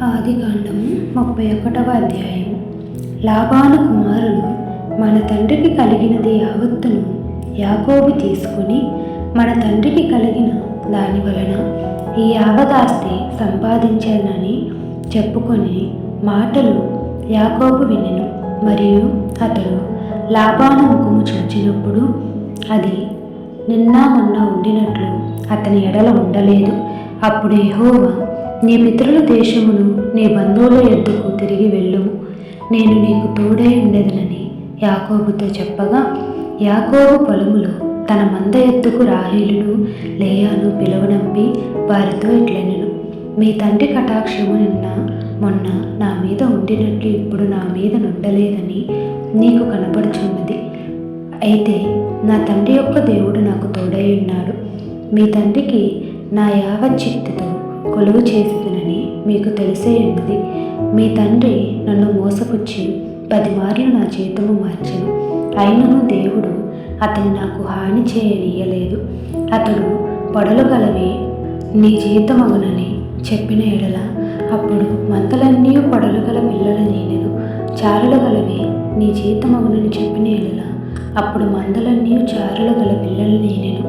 ఆదికాండము 31వ అధ్యాయం. లాబాను కుమారులు మన తండ్రికి కలిగినది యావత్తును యాకోబు తీసుకుని మన తండ్రికి కలిగిన దాని వలన ఈ యావదాస్తి సంపాదించానని చెప్పుకొని మాటలు యాకోబు వినెను. మరియు అతడు లాబాను ముఖము చూచినప్పుడు అది నిన్న మొన్న ఉండినట్లు అతని ఎడల ఉండలేదు. అప్పుడు యెహోవా, నీ పితరుల దేశమును నీ బంధువుల యొద్దకు తిరిగి వెళ్ళుము, నేను నీకు తోడై ఉండేదనని యాకోబుతో చెప్పగా, యాకోబు పొలములో తన మంద ఎద్దుకు రాహేలును లేయాను పిలువనంపి వారితో ఇట్లనెను, మీ తండ్రి కటాక్షము నిన్న మొన్న నా మీద ఉండినట్లు ఇప్పుడు నా మీద నుండలేదని నీకు కనబడుచున్నది. అయితే నా తండ్రి యొక్క దేవుడు నాకు తోడై ఉన్నాడు. మీ తండ్రికి నా యావచ్చిత్తుతో కొలువు చేసేదనని మీకు తెలిసే ఉన్నది. మీ తండ్రి నన్ను మోసపుచ్చి 10 మార్లు నా జీతము మార్చెను. అయినను దేవుడు అతని నాకు హాని చేయనీయలేదు. అతడు పొడలు గలవి నీ జీతమగునని చెప్పిన ఎడల అప్పుడు మందలన్నీ పొడలు గల పిల్లల నేనెను. చారులు గలవి నీ జీతమగునని చెప్పిన ఎడల అప్పుడు మందలన్నీ చారులు గల పిల్లలు నేనెను.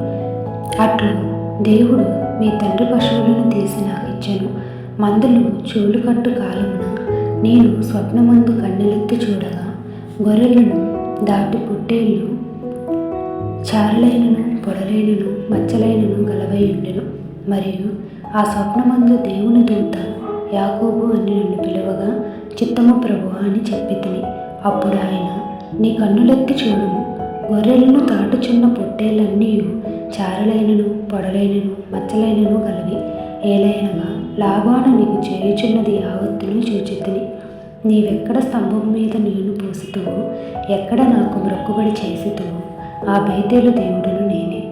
అట్లు దేవుడు మీ తండ్రి పశువులను తీసి నాకు ఇచ్చెను. మందులు చూలుకట్టు కాలమున నేను స్వప్నమందు కన్నెలెత్తి చూడగా గొర్రెలను దాటి పుట్టేళ్ళు చారలైనను పొడలైనను మచ్చలైనను గలవై ఉండెను. మరియు ఆ స్వప్నమందు దేవుని దూత యాకోబు అని నన్ను పిలువగా, చిత్తము ప్రభువా అని చెప్పితిని. అప్పుడు ఆయన, నీ కన్నులెత్తి చూడుము, గొర్రెలను దాటుచున్న పొట్టేళ్ళన్నీ చారలైనను పొడలైనను మచ్చలైనను గలవి. ఏలైనగా లాబాను నీకు చేయుచున్నది యావత్తును చూచితిని. నీవెక్కడ స్తంభం మీద నీళ్లు పోసుతువో, ఎక్కడ నాకు మ్రొక్కుబడి చేసితువో ఆ బేతేలు దేవుడును నేనే.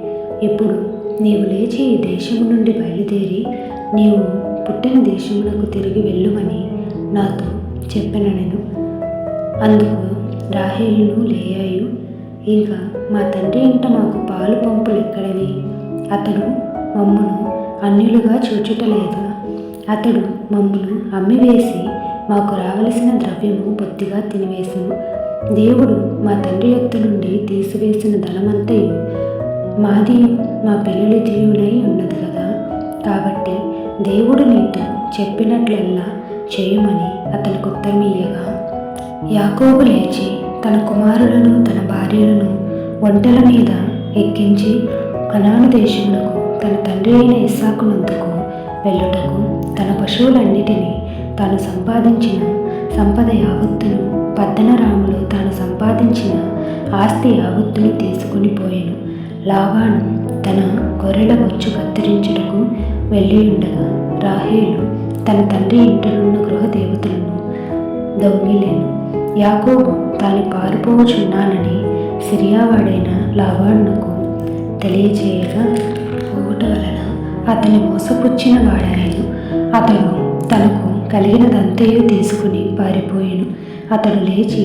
ఇప్పుడు నీవు లేచి ఈ దేశము నుండి బయలుదేరి నీవు పుట్టిన దేశమునకు తిరిగి వెళ్ళుమని నాతో చెప్పెననెను. అందుకు రాహేలును లేయాయు, ఇంకా మా తండ్రి ఇంట మాకు పాలు పంపులు ఎక్కడవి? అతడు మమ్మును అన్యులుగా చూచుటలేదు. అతడు మమ్మును అమ్మివేసి మాకు రావలసిన ద్రవ్యము బొత్తిగా తినివేసెను. దేవుడు మా తండ్రి యొద్ద నుండి తీసివేసిన ధనమంతయు మాది మా పిల్లలదియునై ఉన్నది కదా. కాబట్టి దేవుడు నీతో చెప్పినట్లెల్లా చేయమని అతనికి ఉత్తరమియ్యగా, యాకోబు లేచి తన కుమారులను తన భార్యలను ఒంటెల మీద ఎక్కించి కనాను దేశమునకు తన తండ్రి అయిన ఇస్సాకునందుకు వెళ్ళుటకు తన పశువులన్నిటినీ తాను సంపాదించిన సంపద యావత్తును పద్దనరాములో తాను సంపాదించిన ఆస్తి యావత్తును తీసుకుని పోయెను. లాబాను తన గొర్రెల బొచ్చు కత్తిరించుటకు వెళ్ళి ఉండగా రాహేలు తన తండ్రి ఇంటనున్న గృహదేవతలను దొంగిలేను. యాకోబు తాను పారిపోవచున్నానని సిరియావాడైన లాబానుకు తెలియచేయగా పోవుట వలన అతని మోసపుచ్చిన వాడాయను. అతడు తనకు కలిగినదంతయు తీసుకుని పారిపోయాను. అతడు లేచి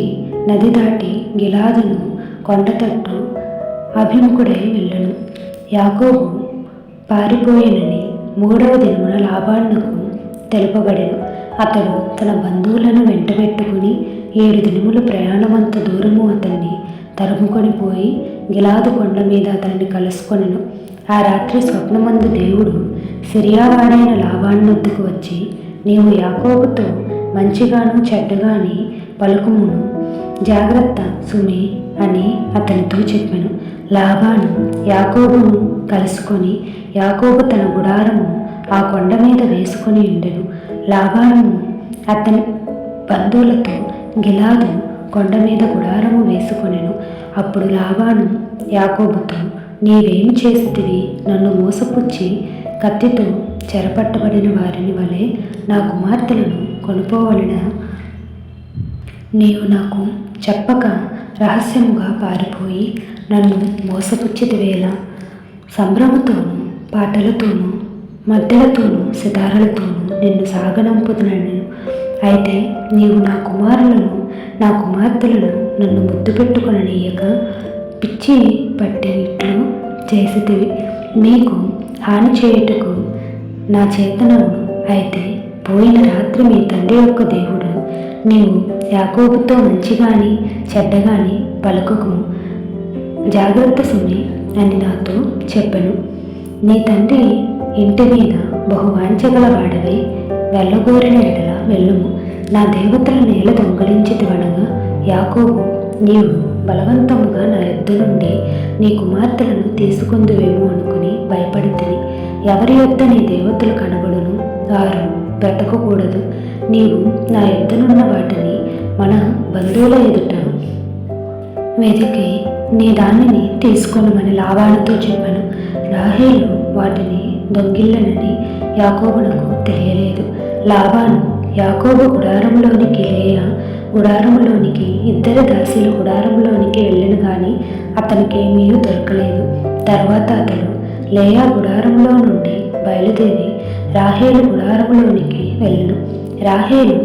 నది దాటి గిలాదును కొండతట్టు అభిముఖుడై వెళ్ళను. యాకోబు పారిపోయినని 3వ దినమున లాబానుకు తెలుపబడెను. అతడు తన బంధువులను వెంటబెట్టుకుని 7 దినముల ప్రయాణమంత దూరము అతన్ని తరుముకొని పోయి గిలాదు కొండ మీద అతన్ని కలుసుకొనెను. ఆ రాత్రి స్వప్నమందు దేవుడు సిరియావాడైన లాబాను వద్దకు వచ్చి, నీవు యాకోబుతో మంచిగాను చెడ్డగాని పలుకుమును, జాగ్రత్త సుమి అని అతనితో చెప్పెను. లాబాను యాకోబును కలుసుకొని యాకోబు తన గుడారము ఆ కొండ మీద వేసుకొని ఉండెను. లాబాను అతని బంధువులతో గిలాదు కొండ మీద గుడారము వేసుకొనెను. అప్పుడు లాబాను యాకోబుతో, నీవేమి చేస్తివి? నన్ను మోసపుచ్చి కత్తితో చెరపట్టబడిన వారిని వలె నా కుమార్తెలను కొనుపోవలన నీవు నాకు చెప్పక రహస్యముగా పారిపోయి నన్ను మోసపుచ్చితివేళ. సంభ్రమతోనూ పాటలతోనూ మద్దెలతోనూ సితారలతోనూ నిన్ను సాగనంపుదునను. అయితే నీవు నా కుమారులను నా కుమార్తెలను నన్ను ముద్దు పెట్టుకొననీయక పిచ్చి పట్టినట్లు చేసితివి. నీకు హాని చేయుటకు నా చేతనను అయితే పోయిన రాత్రి మీ తండ్రి యొక్క దేవుడు నీవు యాకోబుతో మంచిగాని చెడ్డగాని పలుకకుము, జాగ్రత్త సుమి అని నాతో చెప్పెను. నీ తండ్రి ఇంటి మీద బహువాంఛగల వాడవై వెళ్ళగోరిన ఎడల వెళ్ళుము. నా దేవతల నేల దొంగలించితివనగా యాకోబు, నీవు బలవంతముగా నా యొద్ద నుండి నీ కుమార్తెలను తీసుకుందువేమో అనుకుని భయపడితిని. ఎవరి యొద్ద నీ దేవతలు కనబడును, వారు బ్రతకకూడదు. నీవు నా యొద్దనున్న వాటిని మన బంధువుల ఎదుట వెతికి నీ దానిని తీసుకొనమని లాబానుతో చెప్పాను. రాహేలు వాటిని దొంగిల్లనని యాకోబునకు తెలియలేదు. లాబాను యాకోబు గుడారంలోనికి లేయా గుడారంలోనికి ఇద్దరు దాసీల గుడారంలోనికి వెళ్ళను కానీ అతనికి ఏమీ దొరకలేదు. తర్వాత అతడు లేయా గుడారంలో నుండి బయలుదేరి రాహేలు గుడారంలోనికి వెళ్ళను. రాహేలు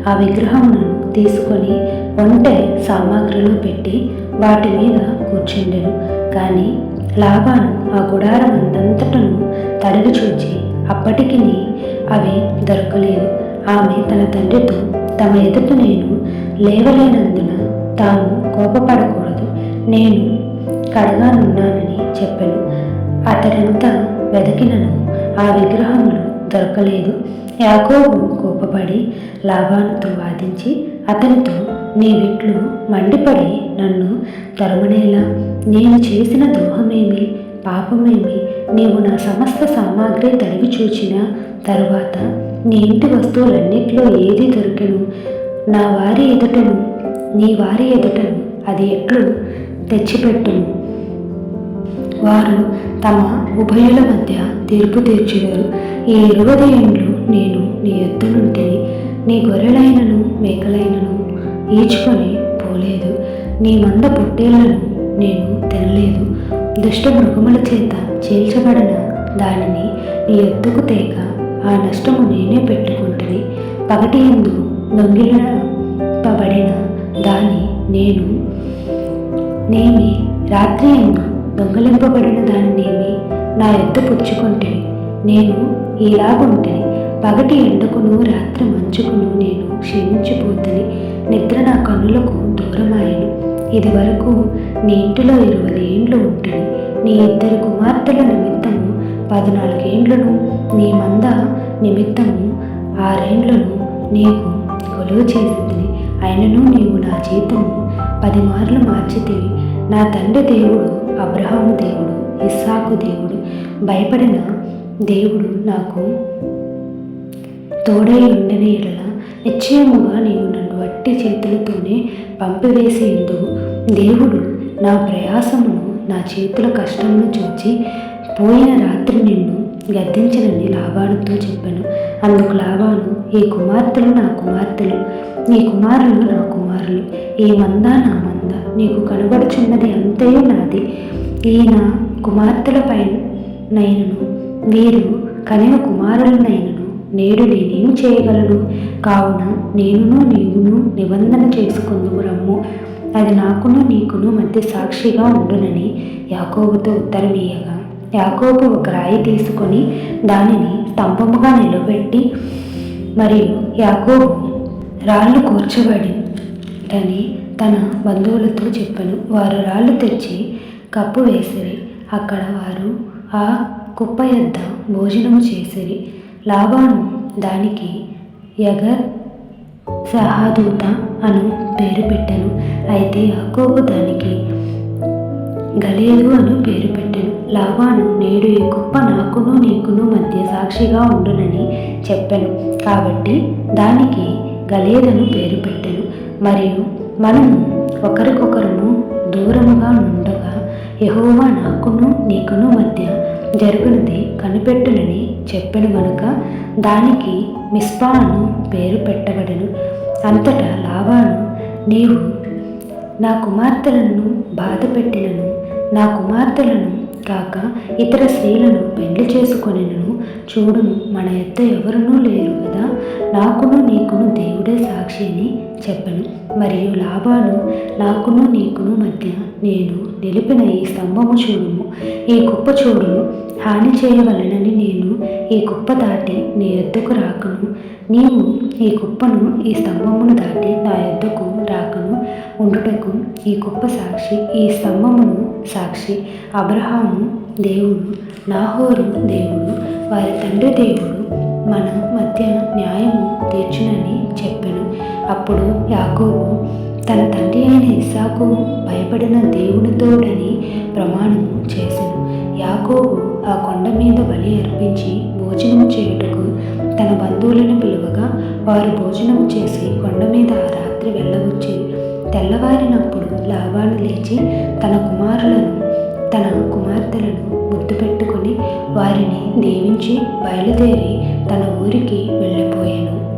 ఆ విగ్రహమును తీసుకొని ఒంటె సామాగ్రిలో పెట్టి వాటి మీద కూర్చుండెను. కానీ లాబాను ఆ గుడారం అందంతటను తడిగి చూచి అప్పటికి అవి దొరకలేదు. ఆమె తన తండ్రితో, తమ ఎదుట నేను లేవలేనందున తాము కోపపడకూడదు, నేను కడగానున్నానని చెప్పెను. అతడంతా వెదకినను ఆ విగ్రహములు దొరకలేదు. యాకోబు కోపపడి లాబానుతో వాదించి అతనితో, నీ విట్లు మండిపడి నన్ను తరుమనేలా? నేను చేసిన ద్రోహమేమి పాపమేమి? నీవు నా సమస్త సామాగ్రి తడివి చూచిన తరువాత నీ ఇంటి వస్తువులన్నిటిలో ఏది దొరికెను? నా వారి ఎదుటను నీ వారి ఎదుటను అది ఎట్లు తెచ్చిపెట్టును? వారు తమ ఉభయుల మధ్య తీర్పు తీర్చుదురు. ఈ 20 ఏండ్లు నేను నీ యొద్ద నుంటిని. నీ గొర్రెలైనను మేకలైనను ఈడ్చుకొని పోలేదు. నీ మంద పొట్టేళ్లను నేను తినలేదు. దుష్ట మృగముల చేత చీల్చబడిన దానిని నీ యొద్దకు తేక ఆ నష్టము నేనే పెట్టుకుంటుని. పగటి యందు దొంగిలింపబడిన దాని నేమి రాత్రి యందు దొంగలింపబడిన దానినేమి నా యొద్ద పుచ్చుకుంటుని. నేను ఇలాగుంటిని. పగటి ఎండకును రాత్రి మంచుకును నేను క్షీణించిపోతుని. నిద్ర నా కన్నులకు దూరమాయను. ఇది వరకు నీ ఇంటిలో 20 ఏండ్లు ఉంటుంది. నీ 2 కుమార్తెల నిమిత్తము 14 ఏండ్లను, నీ మంద నిమిత్తము 6 ఏండ్లను నీకు కొలువు చేసింది. అయినను నీవు నా జీతము 10 మార్లు మార్చితివి. నా తండ్రి దేవుడు అబ్రహాము దేవుడు, ఇస్సాకు దేవుడు, భయపడిన దేవుడు నాకు తోడై ఉండని ఎడల నిశ్చయముగా నీవు నన్ను వట్టి చేతులతోనే పంపివేసి ఉందువు. దేవుడు నా ప్రయాసమును నా చేతుల కష్టమును చూచి పోయిన రాత్రి నిన్ను గద్దించనని లాబానుతో చెప్పాను. అందుకు లాబాను, ఈ కుమార్తెలు నా కుమార్తెలు, నీ కుమారులు నా కుమారులు, ఈ మంద నా మంద, నీకు కనబడుచున్నది అంతయు నాది. ఈ నా కుమార్తెలపై నైనను వీరు కనిన కుమారులనైనను నేడు నేనేం చేయగలను? కావున నేనును నీవును నిబంధన చేసుకుందుము రమ్ము. అది నాకును నీకును మధ్య సాక్షిగా ఉండునని యాకోబుతో ఉత్తరమీయగా, యాకోబు ఒక రాయి తీసుకొని దానిని స్తంభముగా నిలబెట్టి, మరియు యాకోబు రాళ్ళు కూర్చబడిందని తన బంధువులతో చెప్పెను. వారు రాళ్ళు తెచ్చి కప్పు వేసిరి. అక్కడ వారు ఆ కుప్ప యొద్ద భోజనము చేసిరి. లాబాను దానికి యగర్ సహాదూత అను పేరు పెట్టెను. అయితే యాకోబు దానికి గలేదు అను పేరు పెట్టెను. లాబాను, నేడు ఈ కుప్ప నాకును నీకును మధ్య సాక్షిగా ఉండునని చెప్పెను. కాబట్టి దానికి గలేదను పేరు పెట్టెను. మరియు మనము ఒకరికొకరును దూరముగా నుండగా యెహోవా నాకును నీకును మధ్య జరుగునది కనిపెట్టునని చెప్పెను గనుక దానికి మిస్పా అను పేరు పెట్టబడెను. అంతటా లాబాను, నీవు నా కుమార్తెలను బాధ పెట్టినను, నా కుమార్తెలను కాక ఇతర స్త్రీలను పెళ్లి చేసుకొనినను చూడును, మన యొద్ద ఎవరునూ లేరు కదా, నాకును నీకును దేవుడే సాక్షి అని చెప్పెను. మరియు లాబాను, నాకును నీకును మధ్య నేను నిలిపిన ఈ స్తంభము చూడుము, ఈ కుప్ప చూడుము, హాని చేయవలనని నేను ఈ కుప్ప దాటి నీ యొద్దకు రాకను, నీవు ఈ కుప్పను ఈ స్తంభమును దాటి నా యొద్దకు రాకను ఉండుటకు ఈ కుప్ప సాక్షి, ఈ స్తంభమును సాక్షి. అబ్రహాము దేవుడు, నాహోరు దేవుడు, వారి తండ్రి దేవుడు మన మధ్య న్యాయము తీర్చునని చెప్పెను. అప్పుడు యాకోబు తన తండ్రి అయిన ఇస్సాకు భయపడిన దేవునితోడని ప్రమాణము చేసెను. యాకోబు ఆ కొండ మీద బలి అర్పించి భోజనం చేయుటకు తన బంధువులను పిలువగా వారు భోజనం చేసి కొండ మీద ఆ రాత్రి వెళ్ళవచ్చి తెల్లవారినప్పుడు లాబాను లేచి తన కుమార్తెలను ముద్దు పెట్టుకుని వారిని దీవించి బయలుదేరి తన ఊరికి వెళ్ళిపోయాను.